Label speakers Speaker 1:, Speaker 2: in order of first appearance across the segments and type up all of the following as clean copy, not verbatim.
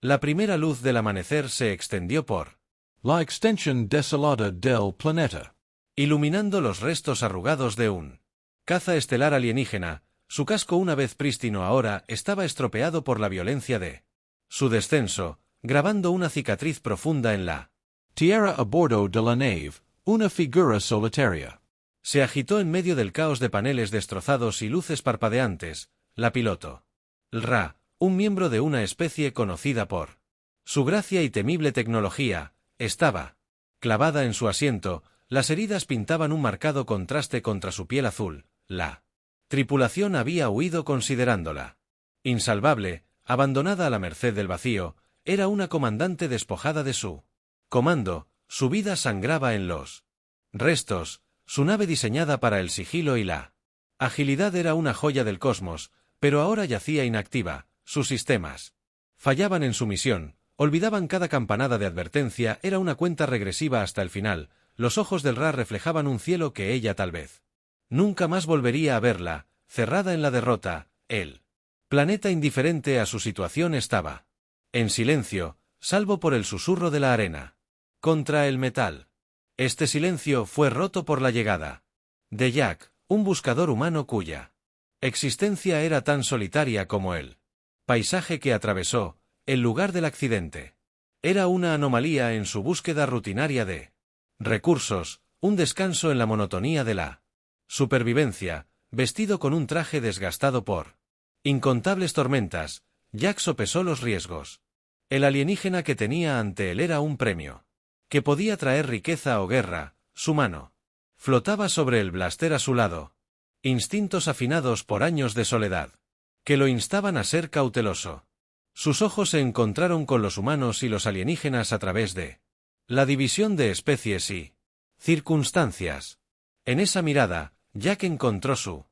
Speaker 1: La primera luz del amanecer se extendió por
Speaker 2: la extensión desolada del planeta,
Speaker 1: iluminando los restos arrugados de un caza estelar alienígena. Su casco, una vez prístino ahora, estaba estropeado por la violencia de su descenso, grabando una cicatriz profunda en la
Speaker 2: tierra a bordo de la nave, una figura solitaria.
Speaker 1: Se agitó en medio del caos de paneles destrozados y luces parpadeantes, la piloto. Ra, un miembro de una especie conocida por su gracia y temible tecnología, estaba clavada en su asiento. Las heridas pintaban un marcado contraste contra su piel azul. La tripulación había huido considerándola insalvable, abandonada a la merced del vacío. Era una comandante despojada de su comando, su vida sangraba en los restos. Su nave, diseñada para el sigilo y la agilidad, era una joya del cosmos, pero ahora yacía inactiva. Sus sistemas fallaban en su misión, olvidaban cada campanada de advertencia. Era una cuenta regresiva hasta el final. Los ojos del Ra reflejaban un cielo que ella tal vez nunca más volvería a verla. Cerrada en la derrota, el planeta, indiferente a su situación, estaba en silencio, salvo por el susurro de la arena contra el metal. Este silencio fue roto por la llegada de Jack, un buscador humano cuya existencia era tan solitaria como el paisaje que atravesó. El lugar del accidente era una anomalía en su búsqueda rutinaria de recursos, un descanso en la monotonía de la supervivencia. Vestido con un traje desgastado por incontables tormentas, Jack sopesó los riesgos. El alienígena que tenía ante él era un premio que podía traer riqueza o guerra. Su mano flotaba sobre el blaster a su lado. Instintos afinados por años de soledad que lo instaban a ser cauteloso. Sus ojos se encontraron con los humanos y los alienígenas a través de la división de especies y circunstancias. En esa mirada, Jack encontró su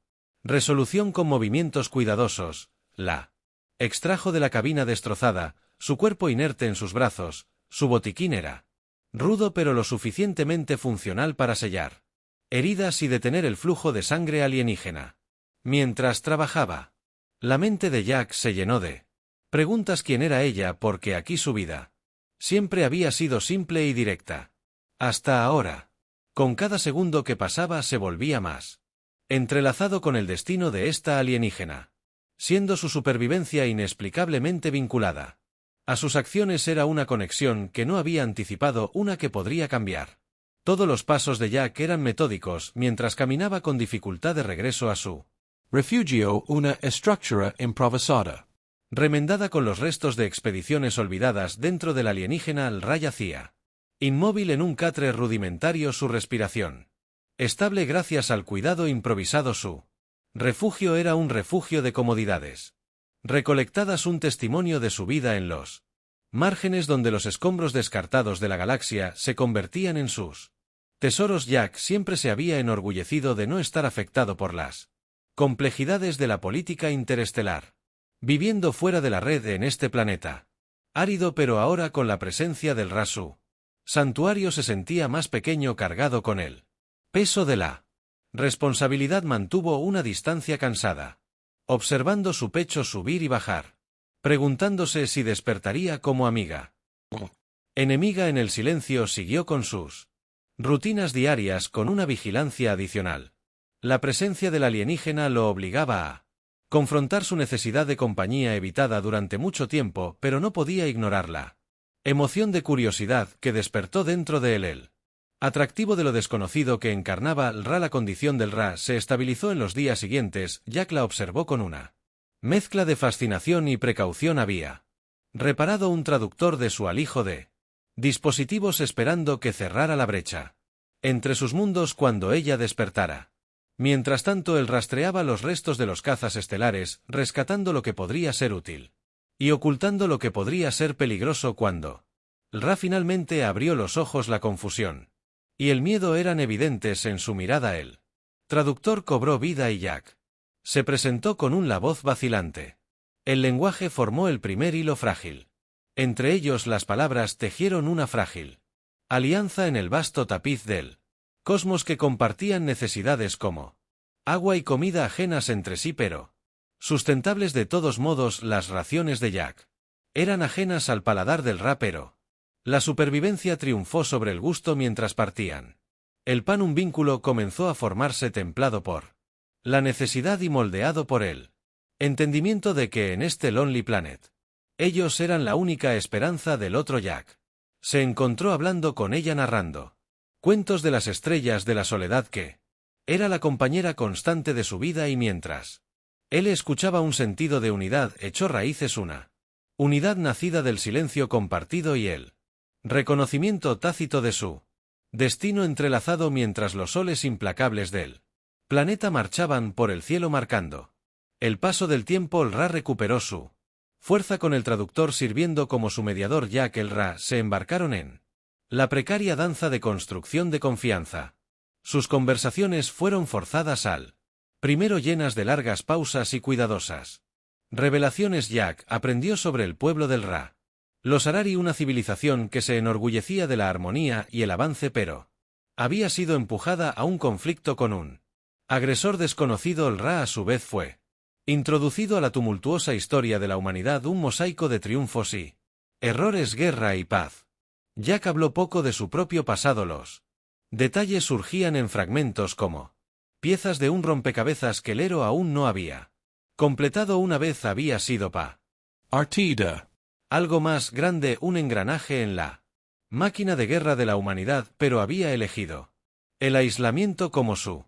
Speaker 1: resolución. Con movimientos cuidadosos, la extrajo de la cabina destrozada, su cuerpo inerte en sus brazos. Su botiquín era rudo pero lo suficientemente funcional para sellar heridas y detener el flujo de sangre alienígena. Mientras trabajaba, la mente de Jack se llenó de preguntas. ¿Quién era ella? Porque aquí su vida siempre había sido simple y directa. Hasta ahora. Con cada segundo que pasaba se volvía más entrelazado con el destino de esta alienígena, siendo su supervivencia inexplicablemente vinculada a sus acciones. Era una conexión que no había anticipado, una que podría cambiar. Todos los pasos de Jack eran metódicos mientras caminaba con dificultad de regreso a su
Speaker 2: refugio, una estructura improvisada,
Speaker 1: remendada con los restos de expediciones olvidadas. Dentro del alienígena, el Ra yacía inmóvil en un catre rudimentario. Su respiración estable gracias al cuidado improvisado. Su refugio era un refugio de comodidades recolectadas, un testimonio de su vida en los márgenes donde los escombros descartados de la galaxia se convertían en sus tesoros. Jack siempre se había enorgullecido de no estar afectado por las complejidades de la política interestelar, viviendo fuera de la red en este planeta árido, pero ahora con la presencia del Ra, su santuario se sentía más pequeño. Cargado con el peso de la responsabilidad, mantuvo una distancia cansada, observando su pecho subir y bajar, preguntándose si despertaría como amiga. Enemiga. En el silencio siguió con sus rutinas diarias con una vigilancia adicional. La presencia del alienígena lo obligaba a confrontar su necesidad de compañía, evitada durante mucho tiempo, pero no podía ignorarla emoción de curiosidad que despertó dentro de él. El atractivo de lo desconocido que encarnaba el Ra. La condición del Ra se estabilizó en los días siguientes. Jack la observó con una mezcla de fascinación y precaución. Había reparado un traductor de su alijo de dispositivos, esperando que cerrara la brecha entre sus mundos cuando ella despertara. Mientras tanto, él rastreaba los restos de los cazas estelares, rescatando lo que podría ser útil y ocultando lo que podría ser peligroso. Cuando Ra finalmente abrió los ojos, la confusión y el miedo eran evidentes en su mirada. El traductor cobró vida y Jack se presentó con la voz vacilante. El lenguaje formó el primer hilo frágil. Entre ellos las palabras tejieron una frágil alianza en el vasto tapiz del cosmos que compartían necesidades como agua y comida, ajenas entre sí pero sustentables de todos modos. Las raciones de Jack eran ajenas al paladar del Ra, pero la supervivencia triunfó sobre el gusto mientras partían. El Panum vínculo comenzó a formarse templado por la necesidad y moldeado por el entendimiento de que en este Lonely Planet ellos eran la única esperanza del otro Jack. Se encontró hablando con ella narrando cuentos de las estrellas de la soledad que era la compañera constante de su vida y mientras él escuchaba un sentido de unidad echó raíces una unidad nacida del silencio compartido y el reconocimiento tácito de su destino entrelazado mientras los soles implacables del planeta marchaban por el cielo marcando el paso del tiempo. El Ra recuperó su fuerza con el traductor sirviendo como su mediador. Jack y el Ra se embarcaron en la precaria danza de construcción de confianza. Sus conversaciones fueron forzadas al primero llenas de largas pausas y cuidadosas revelaciones. Jack aprendió sobre el pueblo del Ra, los Arari, una civilización que se enorgullecía de la armonía y el avance, pero había sido empujada a un conflicto con un agresor desconocido. El Ra a su vez fue introducido a la tumultuosa historia de la humanidad, un mosaico de triunfos y errores, guerra y paz. Jack habló poco de su propio pasado. Los detalles surgían en fragmentos como piezas de un rompecabezas que el héroe aún no había completado. Una vez había sido
Speaker 2: Artida.
Speaker 1: Algo más grande, un engranaje en la máquina de guerra de la humanidad, pero había elegido el aislamiento como su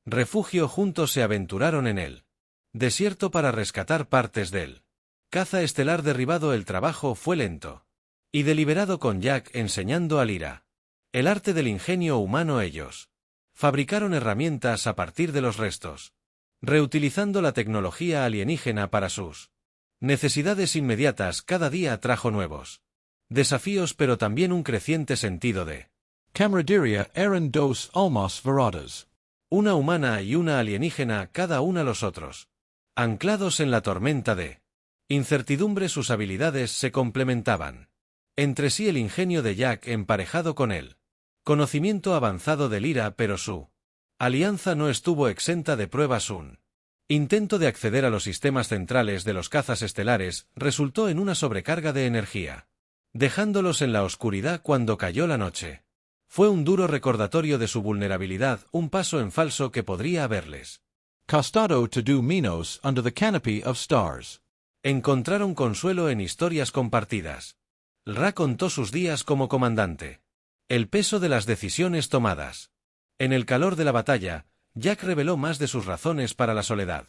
Speaker 1: refugio. Juntos se aventuraron en el desierto para rescatar partes del caza estelar derribado. El trabajo fue lento y deliberado, con Jack enseñando a Lyra el arte del ingenio humano. Ellos fabricaron herramientas a partir de los restos, reutilizando la tecnología alienígena para sus necesidades inmediatas. Cada día trajo nuevos desafíos, pero también un creciente sentido de
Speaker 2: Camaraderia eran dos almas veradas.
Speaker 1: Una humana y una alienígena, cada una los otros. Anclados en la tormenta de incertidumbre, sus habilidades se complementaban entre sí. El ingenio de Jack emparejado con el conocimiento avanzado de Lyra, pero su alianza no estuvo exenta de pruebas. Un intento de acceder a los sistemas centrales de los cazas estelares resultó en una sobrecarga de energía, dejándolos en la oscuridad cuando cayó la noche. Fue un duro recordatorio de su vulnerabilidad, un paso en falso que podría haberles
Speaker 2: costado to do menos under the canopy of stars.
Speaker 1: Encontraron consuelo en historias compartidas. Ra contó sus días como comandante, el peso de las decisiones tomadas. En el calor de la batalla, Jack reveló más de sus razones para la soledad,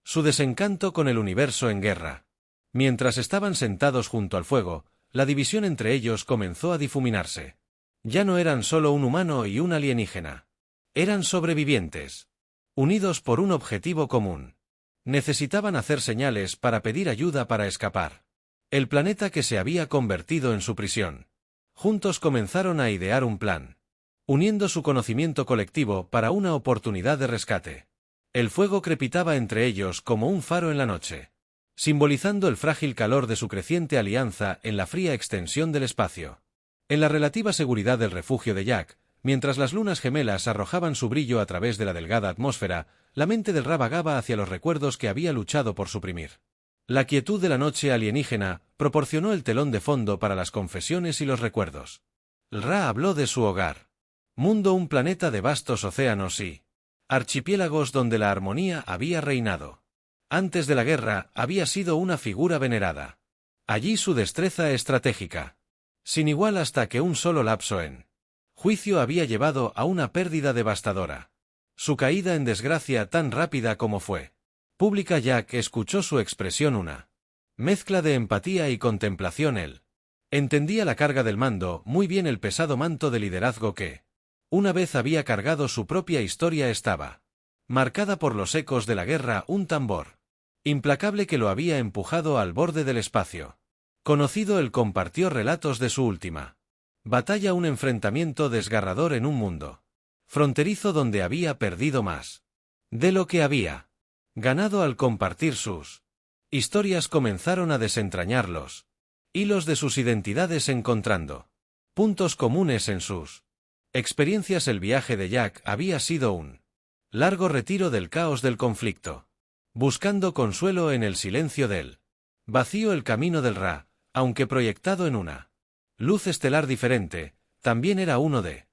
Speaker 1: su desencanto con el universo en guerra. Mientras estaban sentados junto al fuego, la división entre ellos comenzó a difuminarse. Ya no eran solo un humano y un alienígena. Eran sobrevivientes, unidos por un objetivo común. Necesitaban hacer señales para pedir ayuda para escapar el planeta que se había convertido en su prisión. Juntos comenzaron a idear un plan, uniendo su conocimiento colectivo para una oportunidad de rescate. El fuego crepitaba entre ellos como un faro en la noche, simbolizando el frágil calor de su creciente alianza en la fría extensión del espacio. En la relativa seguridad del refugio de Jack, mientras las lunas gemelas arrojaban su brillo a través de la delgada atmósfera, la mente del Ra vagaba hacia los recuerdos que había luchado por suprimir. La quietud de la noche alienígena proporcionó el telón de fondo para las confesiones y los recuerdos. Ra habló de su hogar. Mundo, un planeta de vastos océanos y archipiélagos donde la armonía había reinado. Antes de la guerra había sido una figura venerada. Allí su destreza estratégica, sin igual, hasta que un solo lapso en juicio había llevado a una pérdida devastadora. Su caída en desgracia, tan rápida como fue pública. Jack escuchó su expresión, una mezcla de empatía y contemplación. Él entendía la carga del mando, muy bien. El pesado manto de liderazgo que una vez había cargado su propia historia estaba marcada por los ecos de la guerra, un tambor implacable que lo había empujado al borde del espacio conocido. Él compartió relatos de su última batalla, un enfrentamiento desgarrador en un mundo fronterizo donde había perdido más de lo que había ganado. Al compartir sus historias comenzaron a desentrañar los hilos de sus identidades, encontrando puntos comunes en sus experiencias. El viaje de Jack había sido un largo retiro del caos del conflicto, buscando consuelo en el silencio del vacío. El camino del Ra Aunque proyectado en una luz estelar diferente, también era uno de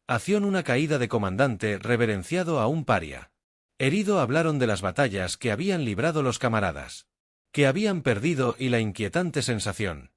Speaker 1: acción, una caída de comandante reverenciado a un paria. Herido, hablaron de las batallas que habían librado los camaradas, que habían perdido, y la inquietante sensación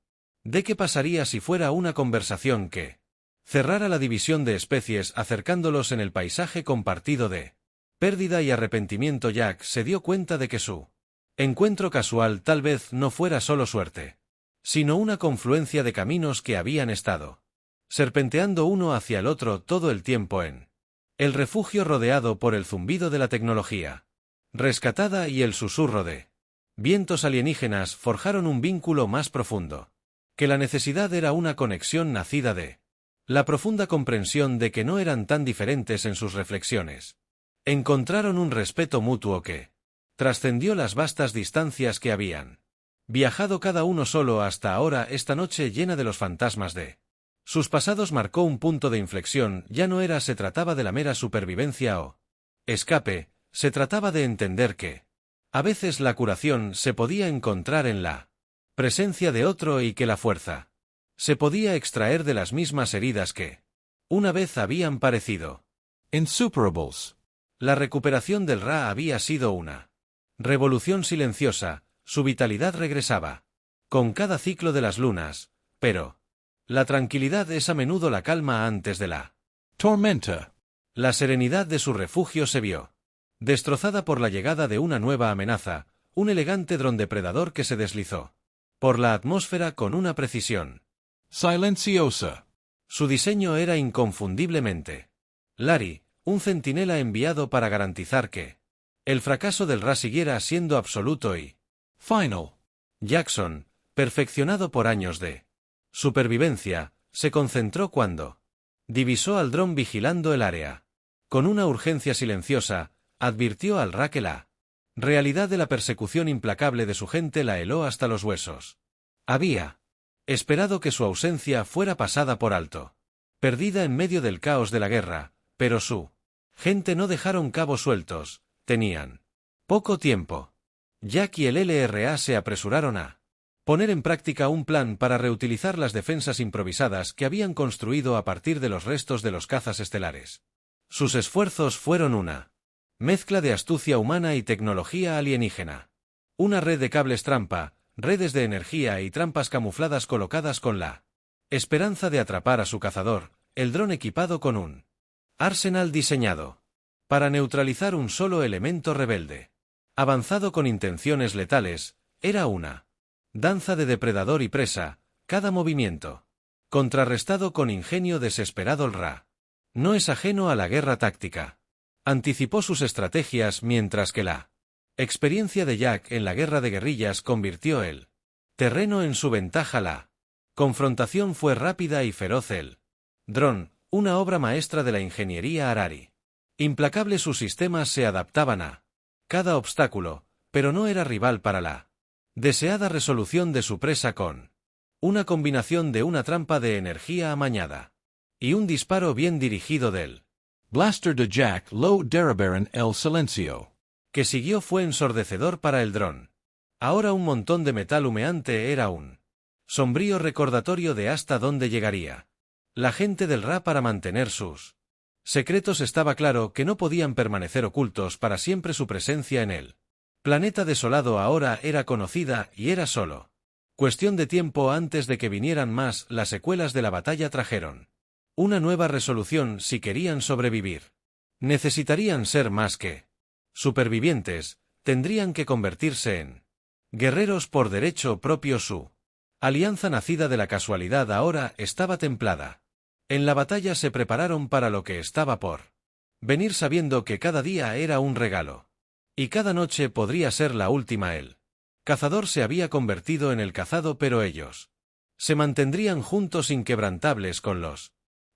Speaker 1: de qué pasaría si fuera una conversación que cerrara la división de especies, acercándolos en el paisaje compartido de pérdida y arrepentimiento. Jack se dio cuenta de que su encuentro casual tal vez no fuera solo suerte, sino una confluencia de caminos que habían estado serpenteando uno hacia el otro todo el tiempo en el refugio, rodeado por el zumbido de la tecnología rescatada y el susurro de vientos alienígenas, forjaron un vínculo más profundo. Que la necesidad era una conexión nacida de la profunda comprensión de que no eran tan diferentes en sus reflexiones. Encontraron un respeto mutuo que trascendió las vastas distancias que habían viajado cada uno solo hasta ahora. Esta noche llena de los fantasmas de sus pasados marcó un punto de inflexión. Ya no se trataba de la mera supervivencia o escape, se trataba de entender que a veces la curación se podía encontrar en la presencia de otro, y que la fuerza se podía extraer de las mismas heridas que una vez habían parecido
Speaker 2: insuperables.
Speaker 1: La recuperación del Ra había sido una revolución silenciosa, su vitalidad regresaba con cada ciclo de las lunas, pero la tranquilidad es a menudo la calma antes de la
Speaker 2: tormenta.
Speaker 1: La serenidad de su refugio se vio destrozada por la llegada de una nueva amenaza, un elegante dron depredador que se deslizó por la atmósfera con una precisión
Speaker 2: silenciosa.
Speaker 1: Su diseño era inconfundiblemente Larry, un centinela enviado para garantizar que el fracaso del Ra siguiera siendo absoluto y
Speaker 2: final.
Speaker 1: Jackson, perfeccionado por años de supervivencia, se concentró cuando divisó al dron vigilando el área. Con una urgencia silenciosa, advirtió al Ra que la realidad de la persecución implacable de su gente la heló hasta los huesos. Había esperado que su ausencia fuera pasada por alto, perdida en medio del caos de la guerra, pero su gente no dejaron cabos sueltos, tenían poco tiempo. Jack y el LRA se apresuraron a poner en práctica un plan para reutilizar las defensas improvisadas que habían construido a partir de los restos de los cazas estelares. Sus esfuerzos fueron una mezcla de astucia humana y tecnología alienígena. Una red de cables trampa, redes de energía y trampas camufladas colocadas con la esperanza de atrapar a su cazador, el dron equipado con un arsenal diseñado para neutralizar un solo elemento rebelde. Avanzado con intenciones letales, era una danza de depredador y presa, cada movimiento contrarrestado con ingenio desesperado. El Ra no es ajeno a la guerra táctica. Anticipó sus estrategias, mientras que la experiencia de Jack en la guerra de guerrillas convirtió el terreno en su ventaja. La confrontación fue rápida y feroz. El dron, una obra maestra de la ingeniería Harari. Implacable, sus sistemas se adaptaban a cada obstáculo, pero no era rival para la deseada resolución de su presa, con una combinación de una trampa de energía amañada y un disparo bien dirigido del
Speaker 2: Blaster de Jack lo derribaron el silencio
Speaker 1: que siguió fue ensordecedor para el dron. Ahora un montón de metal humeante era un sombrío recordatorio de hasta dónde llegaría la gente del Ra para mantener sus secretos. Estaba claro que no podían permanecer ocultos para siempre. Su presencia en el planeta desolado ahora era conocida, y era solo cuestión de tiempo antes de que vinieran más. Las secuelas de la batalla trajeron una nueva resolución. Si querían sobrevivir, necesitarían ser más que supervivientes, tendrían que convertirse en guerreros por derecho propio. Su alianza nacida de la casualidad ahora estaba templada. En la batalla se prepararon para lo que estaba por venir, sabiendo que cada día era un regalo y cada noche podría ser la última. El cazador se había convertido en el cazado, pero ellos se mantendrían juntos, inquebrantables, con los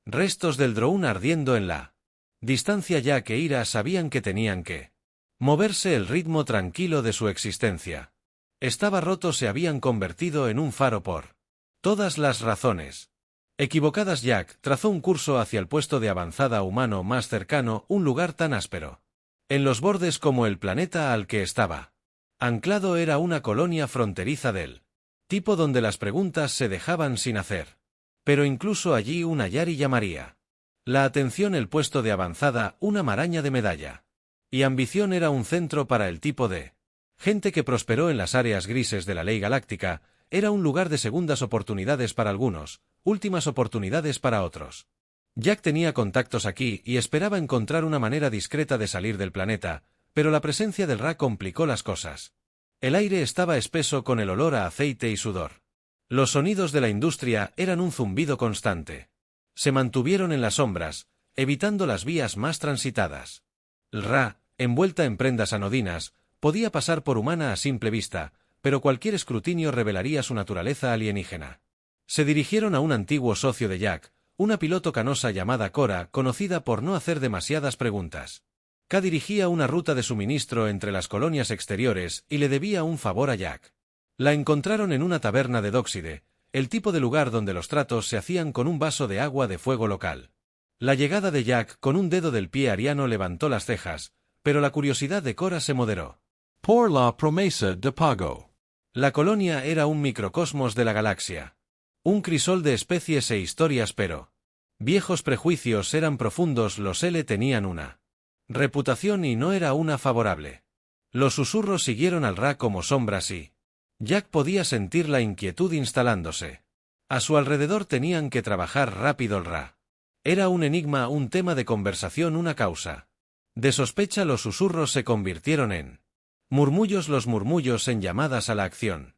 Speaker 1: restos del drone ardiendo en la distancia. Ya que Ira sabían que tenían que moverse. El ritmo tranquilo de su existencia estaba roto. Se habían convertido en un faro por todas las razones equivocadas. Jack trazó un curso hacia el puesto de avanzada humano más cercano, un lugar tan áspero en los bordes como el planeta al que estaba anclado. Era una colonia fronteriza del tipo donde las preguntas se dejaban sin hacer. Pero incluso allí una Yari llamaría la atención el puesto de avanzada, una maraña de medalla. Y ambición era un centro para el tipo de gente que prosperó en las áreas grises de la ley galáctica, era un lugar de segundas oportunidades para algunos, últimas oportunidades para otros. Jack tenía contactos aquí y esperaba encontrar una manera discreta de salir del planeta, pero la presencia del Ra complicó las cosas. El aire estaba espeso con el olor a aceite y sudor. Los sonidos de la industria eran un zumbido constante. Se mantuvieron en las sombras, evitando las vías más transitadas. El Ra, envuelta en prendas anodinas, podía pasar por humana a simple vista, pero cualquier escrutinio revelaría su naturaleza alienígena. Se dirigieron a un antiguo socio de Jack, una piloto canosa llamada Cora, conocida por no hacer demasiadas preguntas. K dirigía una ruta de suministro entre las colonias exteriores y le debía un favor a Jack. La encontraron en una taberna de Dóxide, el tipo de lugar donde los tratos se hacían con un vaso de agua de fuego local. La llegada de Jack con un dedo del pie ariano levantó las cejas, pero la curiosidad de Cora se moderó.
Speaker 2: Por la promesa de pago.
Speaker 1: La colonia era un microcosmos de la galaxia. Un crisol de especies e historias, pero viejos prejuicios eran profundos. Los L tenían una reputación y no era una favorable. Los susurros siguieron al Ra como sombras y Jack podía sentir la inquietud instalándose. A su alrededor tenían que trabajar rápido el Ra. Era un enigma, un tema de conversación, una causa de sospecha. Los susurros se convirtieron en murmullos, los murmullos en llamadas a la acción.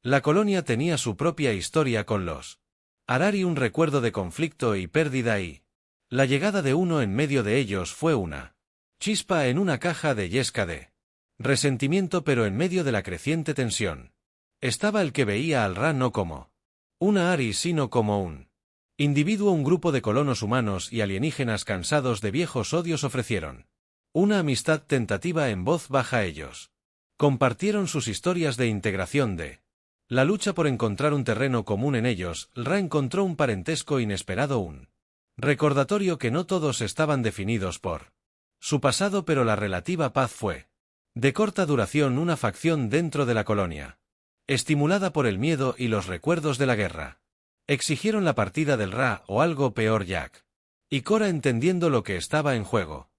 Speaker 1: La colonia tenía su propia historia con los Harari, un recuerdo de conflicto y pérdida, y la llegada de uno en medio de ellos fue una chispa en una caja de yesca de resentimiento, pero en medio de la creciente tensión estaba el que veía al Ra no como una Ari sino como un individuo. Un grupo de colonos humanos y alienígenas cansados de viejos odios ofrecieron una amistad tentativa. En voz baja ellos compartieron sus historias de integración, de la lucha por encontrar un terreno común en ellos. El Ra encontró un parentesco inesperado, un recordatorio que no todos estaban definidos por su pasado, pero la relativa paz fue de corta duración. Una facción dentro de la colonia, estimulada por el miedo y los recuerdos de la guerra, exigieron la partida del Ra, o algo peor. Jack y Cora, entendiendo lo que estaba en juego,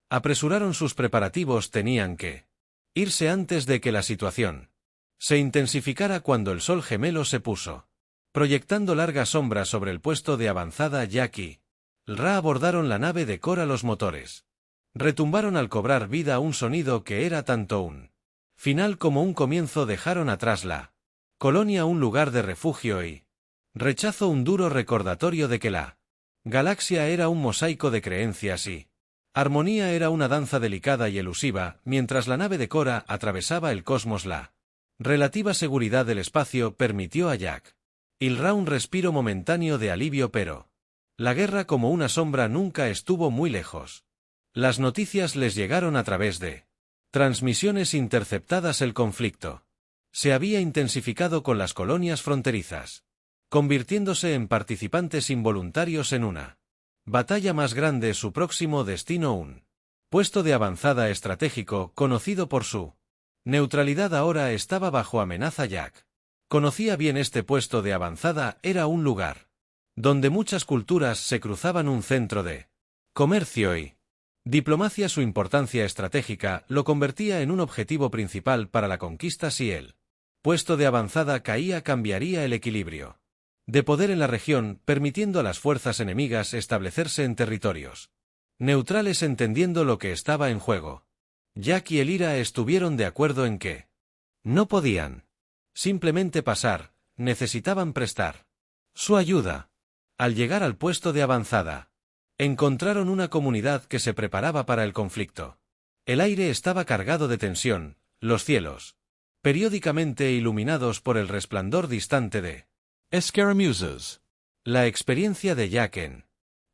Speaker 1: apresuraron sus preparativos. Tenían que irse antes de que la situación se intensificara. Cuando el sol gemelo se puso proyectando largas sombras sobre el puesto de avanzada, Jack y el Ra abordaron la nave de Cora. Los motores retumbaron al cobrar vida, un sonido que era tanto un final como un comienzo. Dejaron atrás la colonia, un lugar de refugio y rechazo, un duro recordatorio de que la galaxia era un mosaico de creencias y armonía. Era una danza delicada y elusiva. Mientras la nave de Cora atravesaba el cosmos, la relativa seguridad del espacio permitió a Jack y el Ra un respiro momentáneo de alivio, pero la guerra, como una sombra, nunca estuvo muy lejos. Las noticias les llegaron a través de transmisiones interceptadas. El conflicto se había intensificado con las colonias fronterizas, convirtiéndose en participantes involuntarios en una batalla más grande. Su próximo destino, un puesto de avanzada estratégico conocido por su neutralidad, ahora estaba bajo amenaza. Jack conocía bien este puesto de avanzada. Era un lugar donde muchas culturas se cruzaban, un centro de comercio y diplomacia. Su importancia estratégica lo convertía en un objetivo principal para la conquista. Si el puesto de avanzada caía, cambiaría el equilibrio de poder en la región, permitiendo a las fuerzas enemigas establecerse en territorios neutrales. Entendiendo lo que estaba en juego, Jack y el Ira estuvieron de acuerdo en que no podían simplemente pasar, necesitaban prestar su ayuda. Al llegar al puesto de avanzada, encontraron una comunidad que se preparaba para el conflicto. El aire estaba cargado de tensión, los cielos periódicamente iluminados por el resplandor distante de
Speaker 2: escaramuzas.
Speaker 1: La experiencia de Jack en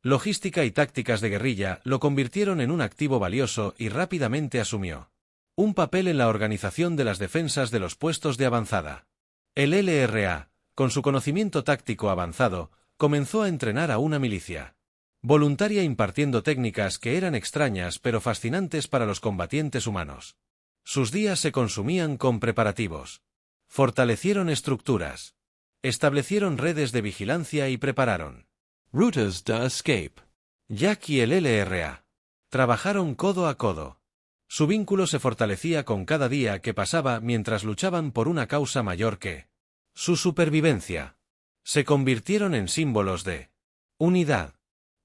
Speaker 1: logística y tácticas de guerrilla lo convirtieron en un activo valioso y rápidamente asumió un papel en la organización de las defensas de los puestos de avanzada. El LRA, con su conocimiento táctico avanzado, comenzó a entrenar a una milicia voluntaria, impartiendo técnicas que eran extrañas pero fascinantes para los combatientes humanos. Sus días se consumían con preparativos Fortalecieron estructuras. Establecieron redes de vigilancia y prepararon
Speaker 2: routes de escape.
Speaker 1: Jack y el LRA trabajaron codo a codo. Su vínculo se fortalecía con cada día que pasaba mientras luchaban por una causa mayor que su supervivencia. Se convirtieron en símbolos de unidad.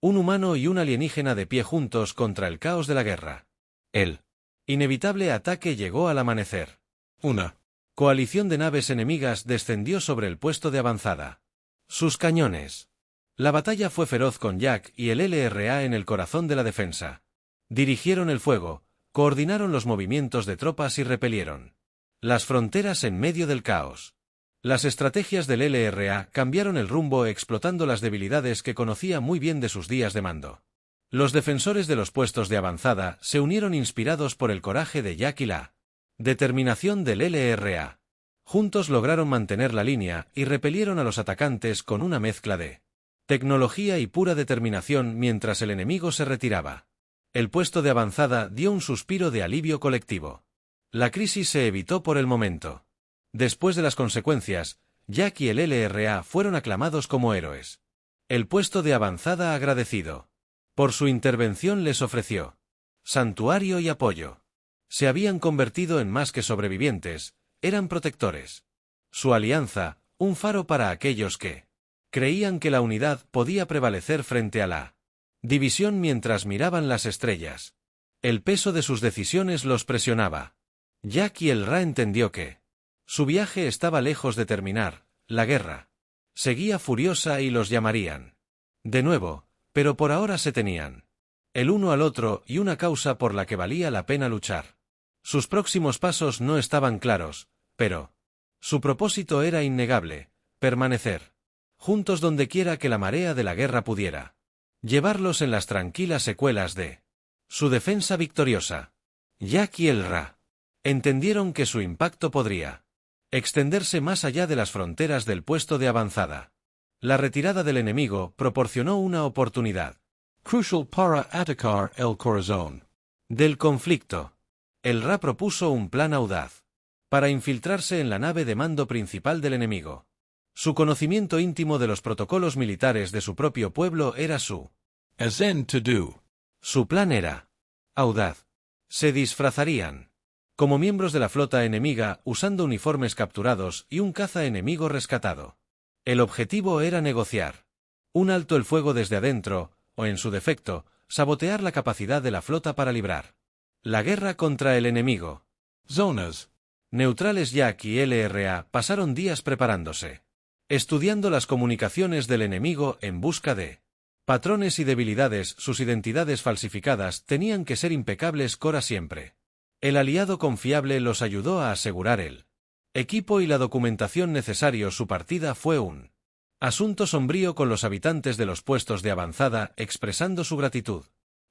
Speaker 1: Un humano y un alienígena de pie juntos contra el caos de la guerra. El inevitable ataque llegó al amanecer. Una coalición de naves enemigas descendió sobre el puesto de avanzada. Sus cañones. La batalla fue feroz con Jack y el LRA en el corazón de la defensa. Dirigieron el fuego, coordinaron los movimientos de tropas y repelieron las fronteras en medio del caos. Las estrategias del LRA cambiaron el rumbo explotando las debilidades que conocía muy bien de sus días de mando. Los defensores de los puestos de avanzada se unieron inspirados por el coraje de Jack y la determinación del LRA. Juntos lograron mantener la línea y repelieron a los atacantes con una mezcla de tecnología y pura determinación mientras el enemigo se retiraba. El puesto de avanzada dio un suspiro de alivio colectivo. La crisis se evitó por el momento. Después de las consecuencias, Jack y el LRA fueron aclamados como héroes. El puesto de avanzada agradecido. Por su intervención les ofreció santuario y apoyo. Se habían convertido en más que sobrevivientes, eran protectores. Su alianza, un faro para aquellos que creían que la unidad podía prevalecer frente a la división mientras miraban las estrellas. El peso de sus decisiones los presionaba. Jack y el LRA entendió que su viaje estaba lejos de terminar, la guerra seguía furiosa y los llamarían de nuevo, pero por ahora se tenían el uno al otro y una causa por la que valía la pena luchar. Sus próximos pasos no estaban claros, pero su propósito era innegable: permanecer juntos dondequiera que la marea de la guerra pudiera llevarlos en las tranquilas secuelas de su defensa victoriosa. Jack y el LRA entendieron que su impacto podría extenderse más allá de las fronteras del puesto de avanzada. La retirada del enemigo proporcionó una oportunidad
Speaker 2: Crucial para atacar el corazón
Speaker 1: del conflicto. El LRA propuso un plan audaz para infiltrarse en la nave de mando principal del enemigo. Su conocimiento íntimo de los protocolos militares de su propio pueblo era su
Speaker 2: to do.
Speaker 1: Su plan era audaz. Se disfrazarían como miembros de la flota enemiga usando uniformes capturados y un caza enemigo rescatado. El objetivo era negociar un alto el fuego desde adentro, o en su defecto, sabotear la capacidad de la flota para librar la guerra contra el enemigo.
Speaker 2: Zonas
Speaker 1: neutrales. Jack y LRA pasaron días preparándose, estudiando las comunicaciones del enemigo en busca de patrones y debilidades. Sus identidades falsificadas tenían que ser impecables siempre. El aliado confiable los ayudó a asegurar el equipo y la documentación necesarios. Su partida fue un asunto sombrío, con los habitantes de los puestos de avanzada expresando su gratitud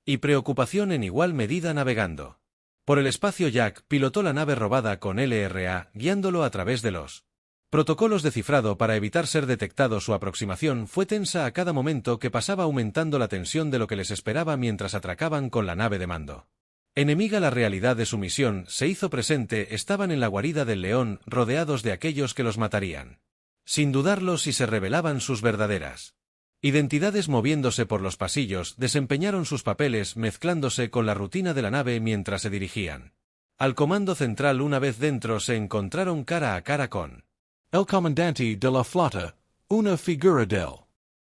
Speaker 1: y preocupación en igual medida navegando por el espacio. Jack pilotó la nave robada con LRA, guiándolo a través de los protocolos de cifrado para evitar ser detectado. Su aproximación fue tensa a cada momento que pasaba, aumentando la tensión de lo que les esperaba mientras atracaban con la nave de mando enemiga. La realidad de su misión se hizo presente. Estaban en la guarida del león, rodeados de aquellos que los matarían sin dudarlo si se revelaban sus verdaderas identidades. Moviéndose por los pasillos, desempeñaron sus papeles mezclándose con la rutina de la nave mientras se dirigían al comando central. Una vez dentro, se encontraron cara a cara con
Speaker 2: el comandante de la flota, una figura del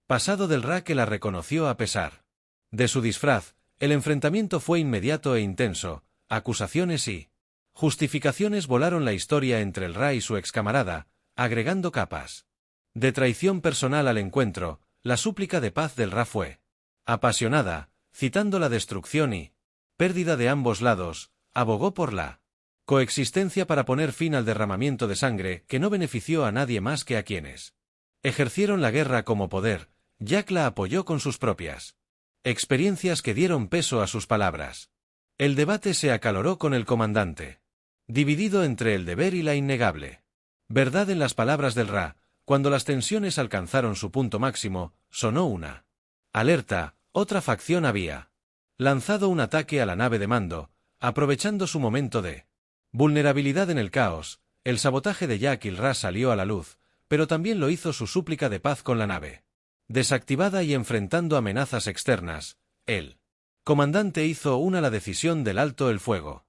Speaker 1: pasado del LRA que la reconoció a pesar de su disfraz. El enfrentamiento fue inmediato e intenso. Acusaciones y justificaciones volaron la historia entre el LRA y su excamarada, agregando capas de traición personal al encuentro. La súplica de paz del LRA fue apasionada, citando la destrucción y pérdida de ambos lados. Abogó por la coexistencia para poner fin al derramamiento de sangre que no benefició a nadie más que a quienes ejercieron la guerra como poder. Jack la apoyó con sus propias experiencias que dieron peso a sus palabras. El debate se acaloró con el comandante dividido entre el deber y la innegable verdad. En las palabras del LRA, cuando las tensiones alcanzaron su punto máximo, sonó una alerta. Otra facción había lanzado un ataque a la nave de mando, aprovechando su momento de vulnerabilidad en el caos. El sabotaje de Jack y el Ra salió a la luz, pero también lo hizo su súplica de paz con la nave. Desactivada y enfrentando amenazas externas, el comandante hizo la decisión del alto el fuego.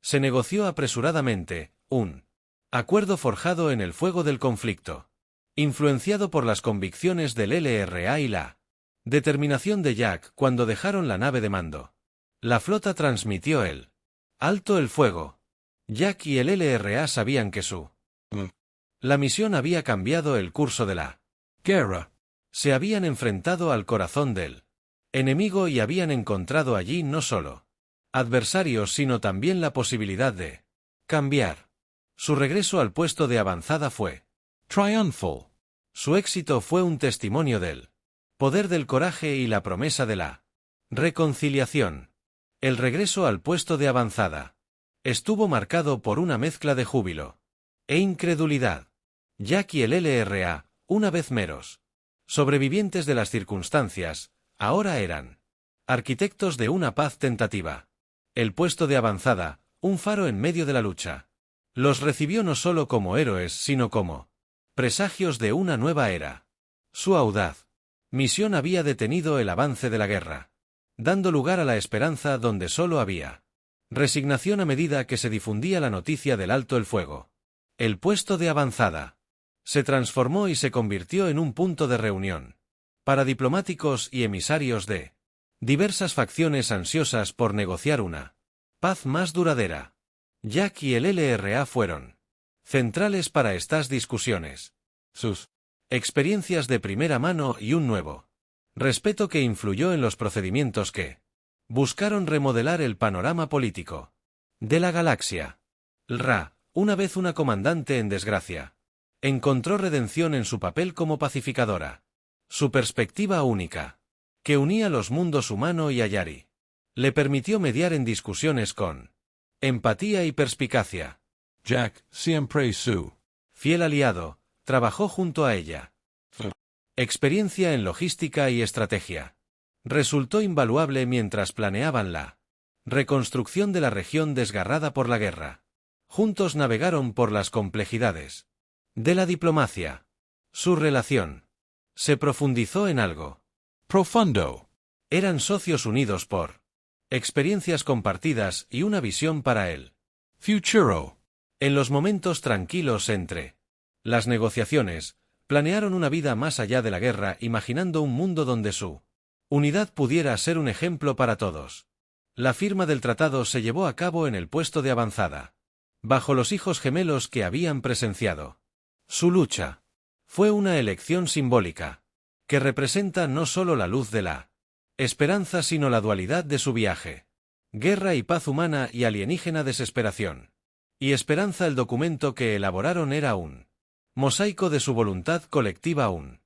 Speaker 1: Se negoció apresuradamente, un acuerdo forjado en el fuego del conflicto. Influenciado por las convicciones del LRA y la determinación de Jack cuando dejaron la nave de mando. La flota transmitió el alto el fuego. Jack y el LRA sabían que la misión había cambiado el curso de la
Speaker 2: guerra.
Speaker 1: Se habían enfrentado al corazón del enemigo y habían encontrado allí no solo adversarios sino también la posibilidad de cambiar. Su regreso al puesto de avanzada fue
Speaker 2: triunfal.
Speaker 1: Su éxito fue un testimonio del poder del coraje y la promesa de la reconciliación. El regreso al puesto de avanzada estuvo marcado por una mezcla de júbilo e incredulidad. Jack y el LRA, una vez meros sobrevivientes de las circunstancias, ahora eran arquitectos de una paz tentativa. El puesto de avanzada, un faro en medio de la lucha, los recibió no solo como héroes sino como presagios de una nueva era. Su audaz misión había detenido el avance de la guerra, dando lugar a la esperanza donde solo había resignación a medida que se difundía la noticia del alto el fuego. El puesto de avanzada se transformó y se convirtió en un punto de reunión para diplomáticos y emisarios de diversas facciones ansiosas por negociar una paz más duradera. Jack y el LRA fueron centrales para estas discusiones. Sus experiencias de primera mano y un nuevo respeto que influyó en los procedimientos que buscaron remodelar el panorama político de la galaxia. Ra, una vez una comandante en desgracia, encontró redención en su papel como pacificadora. Su perspectiva única, que unía los mundos humano y Ayari, le permitió mediar en discusiones con empatía y perspicacia.
Speaker 2: Jack, siempre su
Speaker 1: fiel aliado, trabajó junto a ella. Experiencia en logística y estrategia. Resultó invaluable mientras planeaban la reconstrucción de la región desgarrada por la guerra. Juntos navegaron por las complejidades de la diplomacia. Su relación se profundizó en algo
Speaker 2: profundo.
Speaker 1: Eran socios unidos por experiencias compartidas y una visión para el
Speaker 2: futuro.
Speaker 1: En los momentos tranquilos entre las negociaciones, planearon una vida más allá de la guerra, imaginando un mundo donde su unidad pudiera ser un ejemplo para todos. La firma del tratado se llevó a cabo en el puesto de avanzada, bajo los hijos gemelos que habían presenciado su lucha. Fue una elección simbólica, que representa no solo la luz de la esperanza sino la dualidad de su viaje. Guerra y paz humana y alienígena desesperación. Y esperanza. El documento que elaboraron era un mosaico de su voluntad colectiva, un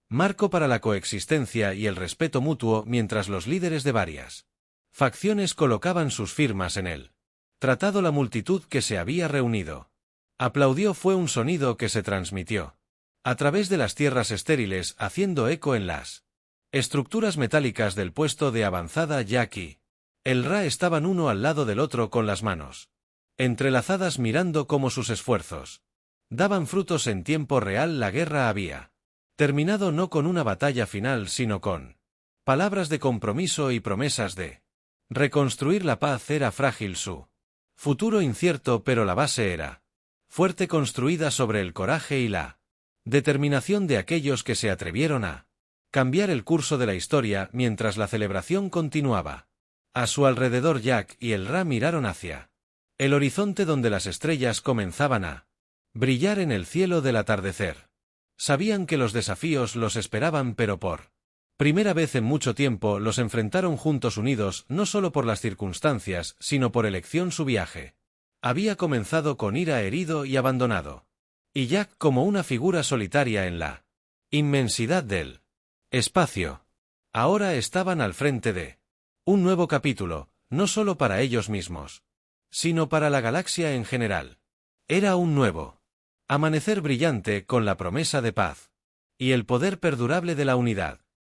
Speaker 1: marco para la coexistencia y el respeto mutuo mientras los líderes de varias facciones colocaban sus firmas en el tratado. La multitud que se había reunido aplaudió. Fue un sonido que se transmitió a través de las tierras estériles, haciendo eco en las estructuras metálicas del puesto de avanzada. Jack y el Ra estaban uno al lado del otro con las manos entrelazadas, mirando cómo sus esfuerzos daban frutos en tiempo real. La guerra había terminado, no con una batalla final sino con palabras de compromiso y promesas de reconstruir la paz. Era frágil su futuro, incierto, pero la base era fuerte, construida sobre el coraje y la determinación de aquellos que se atrevieron a cambiar el curso de la historia. Mientras la celebración continuaba a su alrededor, Jack y el Ra miraron hacia el horizonte donde las estrellas comenzaban a brillar en el cielo del atardecer. Sabían que los desafíos los esperaban, pero por primera vez en mucho tiempo los enfrentaron juntos, unidos, no solo por las circunstancias, sino por elección. Su viaje había comenzado con Ira herido y abandonado, y Jack como una figura solitaria en la inmensidad del espacio. Ahora estaban al frente de un nuevo capítulo, no solo para ellos mismos, sino para la galaxia en general. Era un nuevo amanecer brillante con la promesa de paz y el poder perdurable de la unidad.